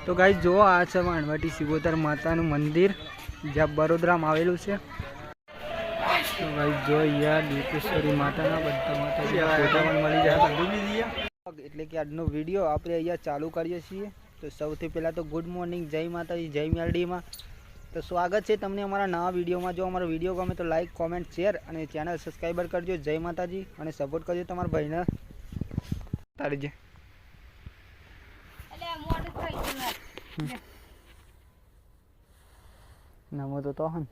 તો ગાઈસ જો આ છે વાણવટી સિગોતર માતાનું મંદિર જ્યાં બરોદરામાં આવેલું છે। તો ગાઈસ જો અહીંયા દીપેશ્વરી માતાના બધા માતાજી ફોટા પણ મળી જાય। એટલે કે આજનો વિડીયો આપણે અહીંયા ચાલુ કરીએ છીએ। તો સૌથી પહેલાં તો ગુડ મોર્નિંગ, જય માતાજી, જય મેરડીમાં। તો સ્વાગત છે તમને અમારા નવા વિડીયોમાં। જો અમારો વિડીયો ગમે તો લાઈક, કોમેન્ટ, શેર અને ચેનલ સબસ્ક્રાઈબર કરજો। જય માતાજી અને સપોર્ટ કરજો તમારા ભાઈને તારી જે नमो तो हन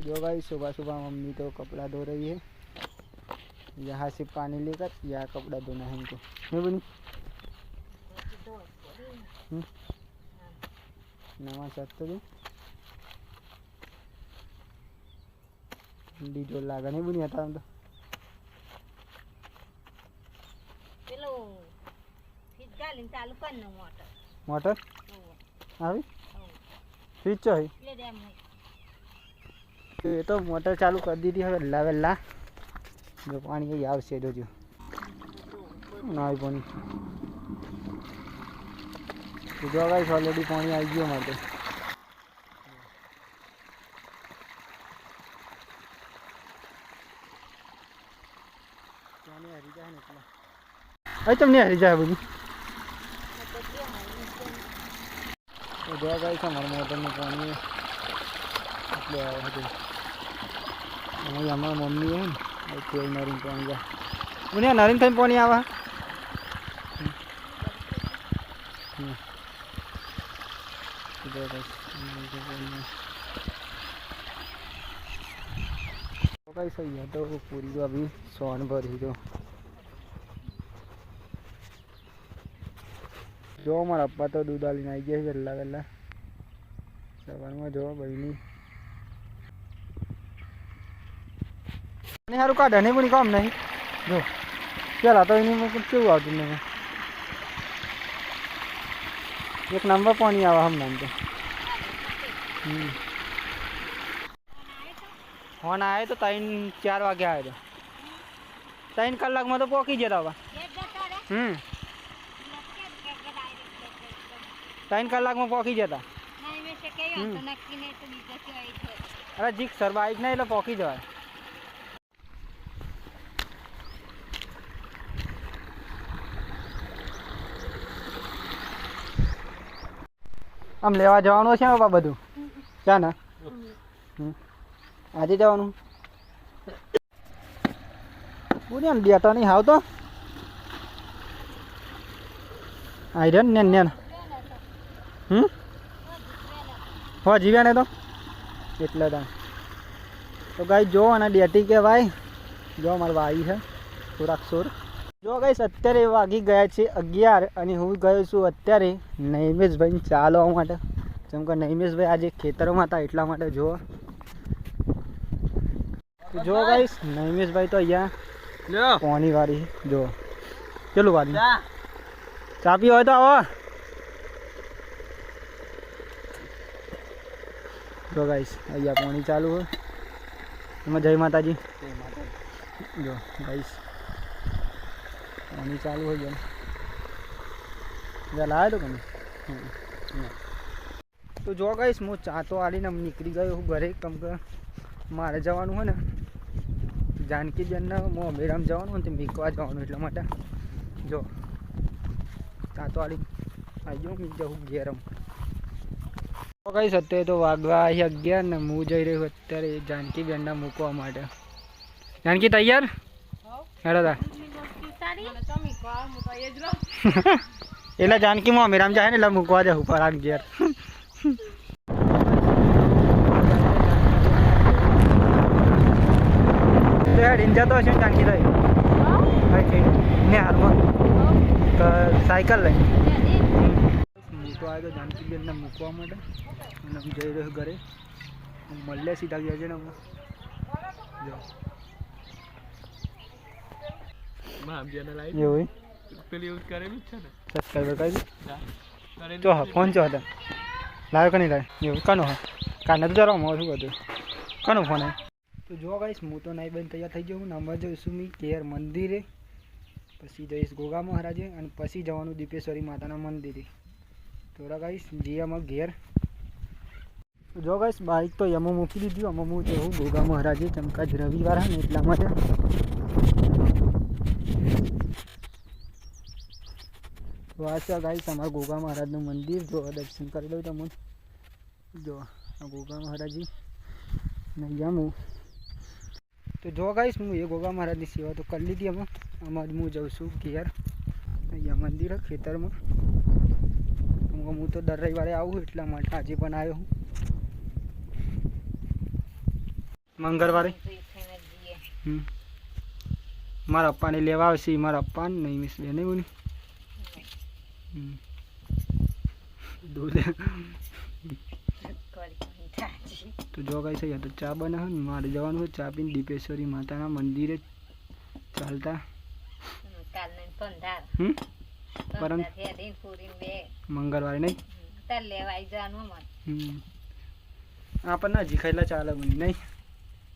जो भाई सुबह सुबह मम्मी तो कपड़ा धो रही है। यहाँ से पानी लेकर यहाँ कपड़ा धोना है हमको, नहीं बनी नवा साथ तो डीजल लागा नहीं बनी आता तो मोटर આવી સ્વિચ છે એ તો મોટર ચાલુ કરી દીધી। હવે વહેલા વહેલા જો પાણી અહીં આવશે જોજો ના આવી પાણી જો ગાઈસ ઓલરેડી પાણી આવી ગયું માટે પાણી હરી જાય ને એટલે હવે તમને હરી જાય બધું। तो जो गाइस हमारे मोटर में पानी એટલે આવે હતું અહીં અમારી મમ્મી હે ને કોઈ નરીન પાણી જાય મને નરીન થઈને પાણી આવે। જો गाइस सही है तो पूरी तो अभी सोन भरी जो हमारा अप्पा तो दूध आली आई गया वहेला वहेला सवार में जो बहनी सारू काढ़ा नहीं बनी काम नहीं जो चला तो इन में कुछ हुआ तुमने एक नंबर पानी आवा हम नाम तो फोन आए तो 3-4 वागे आए थे 3 कलाक में तो पहुंची जता हुआ 3 कलाक में पहुंची जता। अरे जीक सर बाइक नहीं એટલે પહોંચી જવાય। આમ લેવા જવાનું છે બાબા બધું ક્યાં ના આજે જવાનું બોલ્યા ને ડેટા નહીં હાવ તો આયરન ને ને हो जीव्या ने तो એટલે तो गाइस जो અને ડેટી કે ભાઈ જો અમાર ભાઈ છે થોડાક સોર જો ગાइस અત્યારે વાગી ગયા છે 11 અને હું ગયો છું અત્યારે નૈમેશભાઈ ચાલવા માટે જેમ કે નૈમેશભાઈ આજે ખેતરમાં હતા એટલા માટે જો જો गाइस નૈમેશભાઈ તો અહીંયા લ્યો પાણી વાળી જો ચલો વાળી ચા પી હોય તો આવો। तो गाइस अहिया पानी चालू है एम जय माता जी जो गाइस पानी चालू हो गया लाए तो कहीं तो जो गाइस मु चा तो आली ने निकली गयो हूँ घरे कम के मारे जवानुं है ने जानकी बेन ने मेराम जवानुं ते मीकवा जवानुं એટલા માટે जो चा तो आली आई गयो मी जाऊँ घेरम। तो गाइस અત્યારે તો વાગવા 11 ને હું જઈ રહ્યો અત્યારે जानकी બેન ને મૂકવા માટે। जानकी તૈયાર હેડો તા એટલે जानकी માં મેરામ જાય ને એટલે મૂકવા જાવ ઉપર આમ ઘેર તો યાર ઇન્જા તો છે जानकी થઈ હા ને હાલમાં તો સાયકલ લઈ तो आए तो जानकी बेन ने मूकवा माटे અને હું જઈ રહ્યો ઘરે મળે સીધા ગયા છે ને જો માં બેન લાઈ એવું પેલી યુઝ કરેલી છે ને સબસ્ક્રાઇબર કરી તો હા ફોન જો હતા લાવ્યો કે નહીં લાવ્યો એવું કાનો હા કાને તો જરા મોં શું બધું કાનો ફોન હે तो जो गाइस હું તો નાઈ બન તૈયાર થઈ ગયો હું નંબર જોઈશું મી કેર મંદિરે પછી જઈશ ગોગા મહારાજે અને પછી જવાનું દીપેશ્વરી માતાના મંદિરે. થોડા ગાઈશ જીયામાં ઘેર જો ગાઈશ બાઇક તો એમાં મૂકી દીધું. આમાં હું જવું ગોગા મહારાજે ચમકાજ રવિવાર ને એટલા માટે. તો આ છે ગાઈશ અમારા ગોગા મહારાજનું મંદિર. જો દર્શન કરી લઉં તમને. જો આ ગોગા મહારાજી નહીં હું તો જો ગાઈશ હું એ ગોગા મહારાજની સેવા તો કરી લીધી. આમાં હું જાઉં છું ઘેર. અહીંયા મંદિર ખેતરમાં. હું તો દર રવિવારે આવું એટલા માટે આજે પણ આવ્યો હું મંગળવારે. મારા પપ્પાને લેવા આવશે. મારા પપ્પાને નહીં મિસ બે નહીં તો જો ગાઈશ અહીંયા તો ચા બનાવે ને મારે જવાનું હોય ચા પીને દીપેશ્વરી માતાના મંદિરે ચાલતા. પરમ મંગળવારે નહીં આપણને હજી ખાઈલા ચાલે નહીં.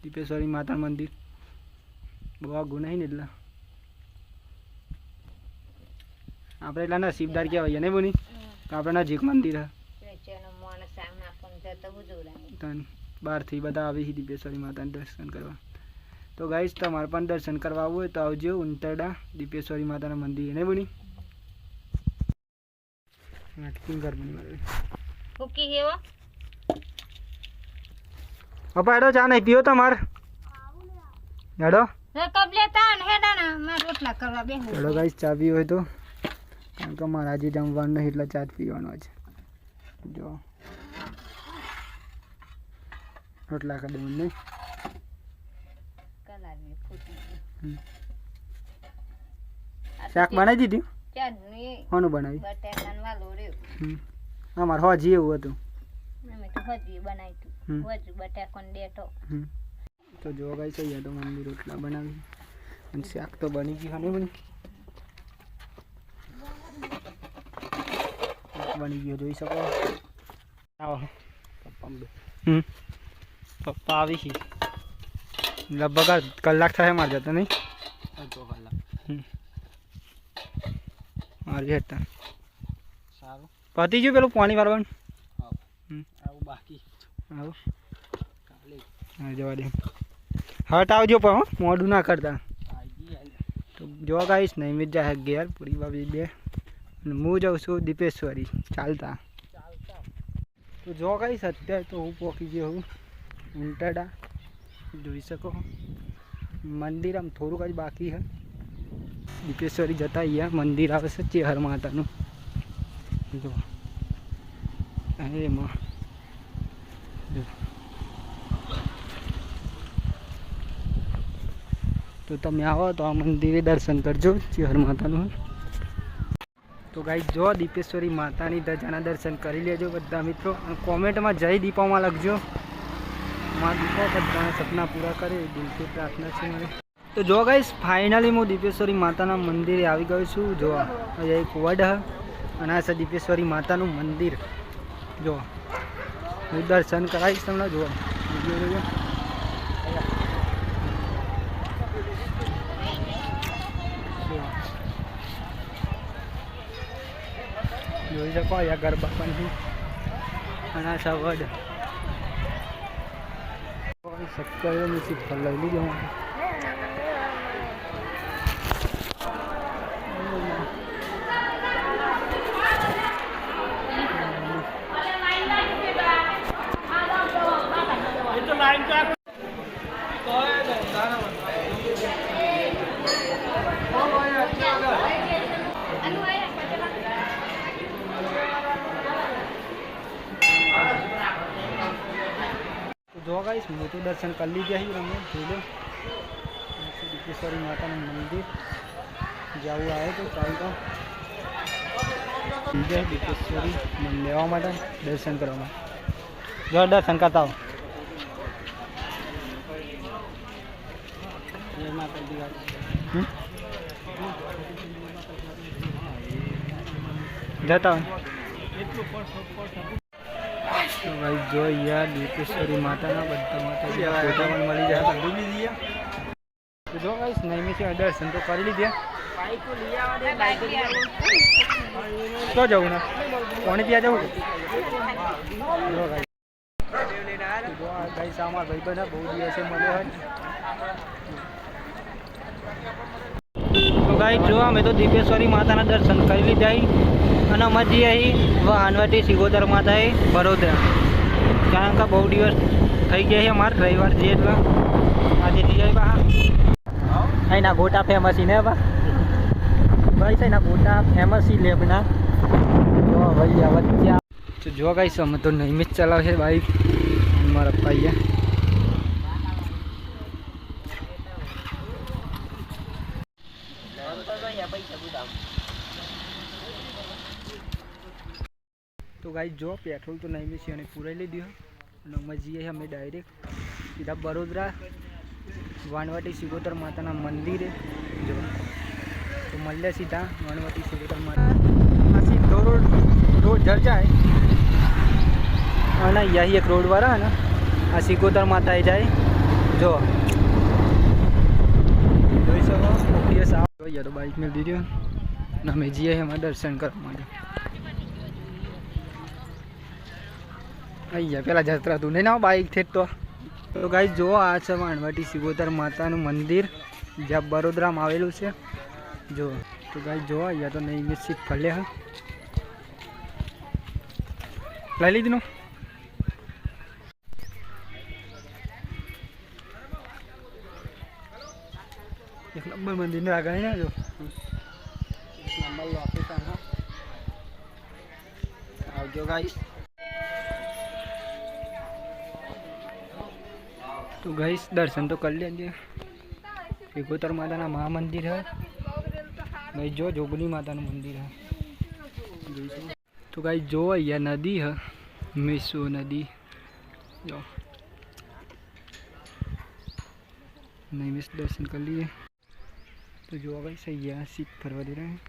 દીપેશ્વરી માતા મંદિર બહુ આગું નહીં ને એટલે આપણે એટલા નસીબદાર કહેવાય નહીં બોની. આપણે નજીક મંદિર હે. બહારથી બધા આવી દીપેશ્વરી માતાને દર્શન કરવા. તો ગાઈશ તમારે પણ દર્શન કરવા આવવું હોય તો આવજો ઉંટરડા દીપેશ્વરી માતાના મંદિરે નહીં બોની. પપ્પા હેડો ચા નહીં પીવો તમારે હેડો હેડો ગાઈશ ચા પીવો હોય તો. કારણ કે મારે આજે જમવાનું નહીં એટલે ચા જ પીવાનો છે. જો રોટલા કરી દઉં નહીં. શાક બનાવી દીધું. કોનું બનાવ્યું? અમારે હજી એવું હતું. તો જો ગાઈશ અહીંયા તો મમ્મી રોટલા બનાવી અને શાક તો બની ગયું. બની ગયો જોઈ શકો. આવો પપ્પા આવી છે. લગભગ કલાક થાય મારે જતો નહીં. અડધો કલાક મારી હતા સારું પતી ગયું પેલું પાણી વાળવાનું. આવું બાકી આવું હા જવા દે. હટ આવજો પણ મોડું ના કરતા. તો જોવા ગાઈશ નહીં મિત જાય ઘેર પૂરી બાબી બે અને હું જાઉં છું દીપેશ્વરી ચાલતા. તો જો ગાઈશ અત્યારે તો હું પહોંચી ગયો હું ઉંટરડા. જોઈ શકો મંદિર આમ થોડુંક જ બાકી છે. દીપેશ્વરી જતા અહીંયા મંદિર આવે છે ચેહર માતાનું. જો એમાં તો તમે આવો તો આ મંદિરે દર્શન કરજો ચેહર માતાનું. તો ગાઈસ જો દીપેશ્વરી માતાની ધજાના દર્શન કરી લેજો બધા મિત્રો. અને કોમેન્ટમાં જય દીપામાં લખજો. માં દીપા બધાના સપના પૂરા કરે દિલથી પ્રાર્થના છે મારી. તો જો ગાઈસ ફાઇનલી હું દીપેશ્વરી માતાના મંદિરે આવી ગયો છું. જો અહીંયા એક વડ હ અને આ છે દીપેશ્વરી માતાનું મંદિર. જો હું દર્શન કરાવીશ તમને. જો જોઈ શકો અહીંયા ગરબા પણ છે અને આ છે વડ. સબસ્ક્રાઈબર મિસિક પર લઈ લીધો. જો ગાઈસ હું તો દર્શન કરી લીધા છે. તમે જોઈ લો દીપેશ્વરી માતાનું મંદિર જવું આવે તો ચાલતો દીપેશ્વરી લેવા માટે દર્શન કરવા માટે. જો દર્શન કરતા હો જતા ભાઈ જો યાર દીપેશ્વરી માતાના બધા માતા ફોટા પણ મળી જાય. જો ગાઈસ નહીં મેં દર્શન તો કરી લીધા तो जाऊँ ना पानी पिया जाऊँ गाइस हमारा भाई बना बहुत दिवस से મળ્યો હોય तो गाइस જો અમે તો દિવ્યેશ્વરી માતાના દર્શન કરી લીધા અને અમે જઈએ અહીં વાનવટી સિગોદર માતાએ બરોડા કારણ કે બહુ દિવસ થઈ ગયા છે અમારે રવિવાર જઈએ એટલે આજે જઈએ બા અહીંના ગોટા ફેમસ ને બા ભાઈ છે ના ગોટા ફેમસ લેબના જો ભાઈ વચ્ચે તો જો ગાઈસ અમે તો નિયમિત ચલાવે બાઈક મારા ભાઈએ तो गाइस जो पेट्रोल तो नहीं मिली અને પૂરાઈ લીધું અને અમે જઈએ અમે ડાયરેક્ટ સીધા બરોડા વાનવટી સિગોદર માતાના મંદિરે જો તો મળે સીધા વાનવટી સિગોદર માતા આ સીધો રોડ જર જાય અને यही एक रोड वाला है ना आ सिगोદર माता आई जाए जो જોઈ શકો ઓકે સાહેબ તો યાર બાઈક મેં દીધું ના મેં જઈએ હમ દર્શન કરવા માટે અહીંયા પેલા જત્રા તું નહીં ના બાઈક થી તો ગાઈસ જો આ છે વાનવટી સિગોદર માતાનું મંદિર જ્યાં બરોડામાં આવેલું છે જો તો ગાઈસ જો અહીંયા તો નહીં મિસ સીટ ફળે હા લઈ લીધું एक नंबर मंदिर में आ गए ना जो नंबर लोकेशन है आओ जो गाइस तो गाइस दर्शन तो कर लीजिए सिगोतर माता ना महामंदिर है भाई जो जोगनी माता ना मंदिर है तो गाइस जो यह नदी है मिसो नदी जो नहीं मिस दर्शन कर लिए तो जो भाई सही है सीट फरवा दे रहे हैं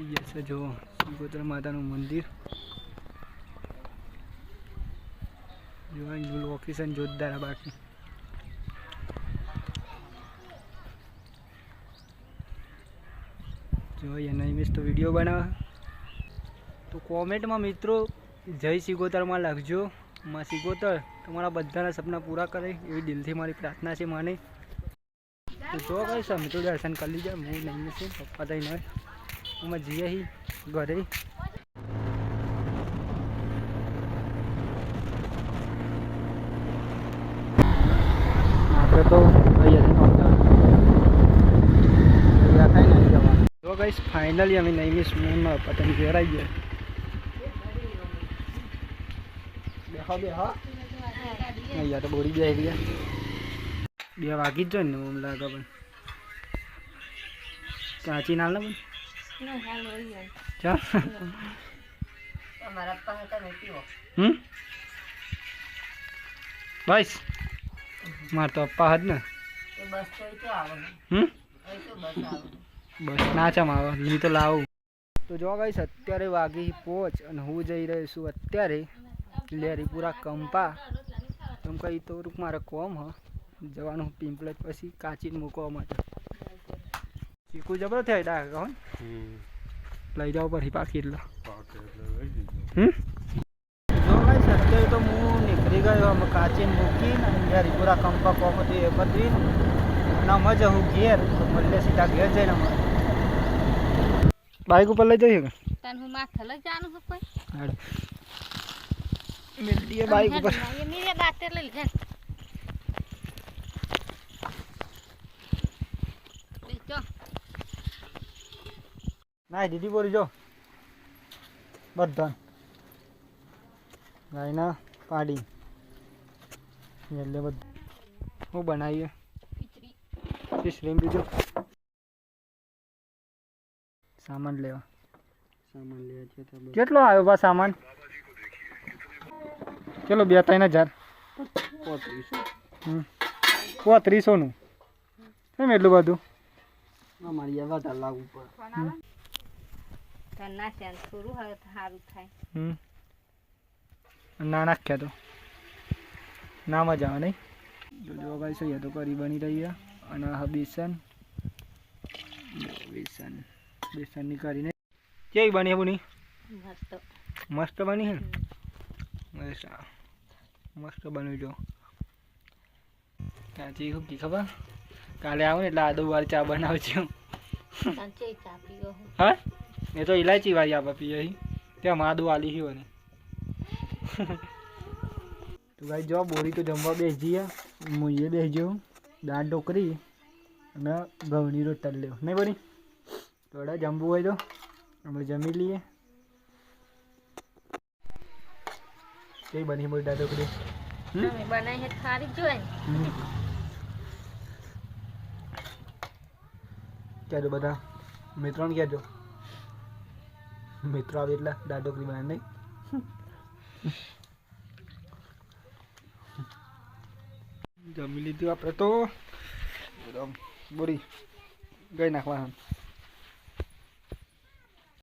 ये से जो सिगोतर माता नु मंदिर जो है लोकेशन जोरदार बाकी जो ये नहीं मिस तो वीडियो बना तो कॉमेंट में मित्रों जय सिगोतर में लखजो माँ सिगोतर તમારા બધાના સપના પૂરા કરે એવી દિલથી મારી પ્રાર્થના છે માને તો જો ગાઈસ અમે તો દર્શન કરી લીધા હું નહીં છે પપ્પા તઈ નહીં અમે જઈએ હી ઘરે આપણે તો અહીંયા ખાઈ નહીં જવા જો ગાઈસ ફાઇનલી અમે નહીં મિસ મૂનમાં પતંગ ઘેરાઈ ગયા બેહો બેહો અહીંયા તો બોડી જાય ગયા 2 વાગી જ ને ઓમ લાગે પણ કાચી ના લે પણ ચા અમારા પાહતા નહીં પીવો બસ માર તો અપ્પા હદ ને એ બસ તો ઈ તો આવે એ તો બસ આવે બસ ના ચમ આવે ની તો લાવું તો જો ગાઈસ અત્યારે વાગી પહોંચ અને હું જઈ રહ્યો છું અત્યારે લેરીપુરા કંપા तुम कहीं तो रुक मारे कम हाँ जवान पिंपल पी काची मूकवा माटे चीकू जबर थे डाक कौन लई जाओ पर पाकी जो गाइस અત્યારે તો હું નીકળી ગયો અમે કાચી મૂકીને લેરીપુરા કંપા કોમથી એકત્રી ના મજા હું ઘેર તો મળે સીધા ઘેર જઈને બાઈક ઉપર લઈ જઈએ તને હું માથે લઈ જાનું છે કોઈ मिल दिए बाइक ऊपर ये मेरे दांते ले ले जो नहीं दीदी बोली जो बद्दन गायना पाड़ी ये ले बद वो बनाइए खिचड़ी भी जो सामान लेवा કેટલો આવ્યો બા સામાન चलो 2-3 3500 નું કેમ એટલું બધું અમારી આ વધારે લાગુ પડે તના સેન થોડું હવે સારું થાય ના નાખ્યા તો ના મજા આવે નહીં જો ગાઈસ ये तो करी बनी रही है અને આ બેસન બેસનની કરીને કેવી બની બની મસ્ત બની હે મસ્ત બન્યું જો કાચી શું કી ખબર કાલે આવું ને એટલે આદુ વાળી ચા બનાવજો હા એ તો ઇલાયચી વાળી આપણે પીએ ત્યાં આદુ આલી છે બની તો ભાઈ જો બોરી તો જમવા બેસી મુઈએ બેસજો દાળ ઢોકરી અને ઘઉંની રોટલી લેવો નહીં બની થોડા જમવું હોય તો આપણે જમી લઈએ કઈ બની બોરી દાળ ઢોકરી બનાવી હે ખારી જોઈ કહેજો બધા મિત્રોને કહેજો મિત્રો આવે એટલે દાળ ઢોકરી બનાવે નહીં જમી લીધું આપણે તો બોરી ગઈ નાખવા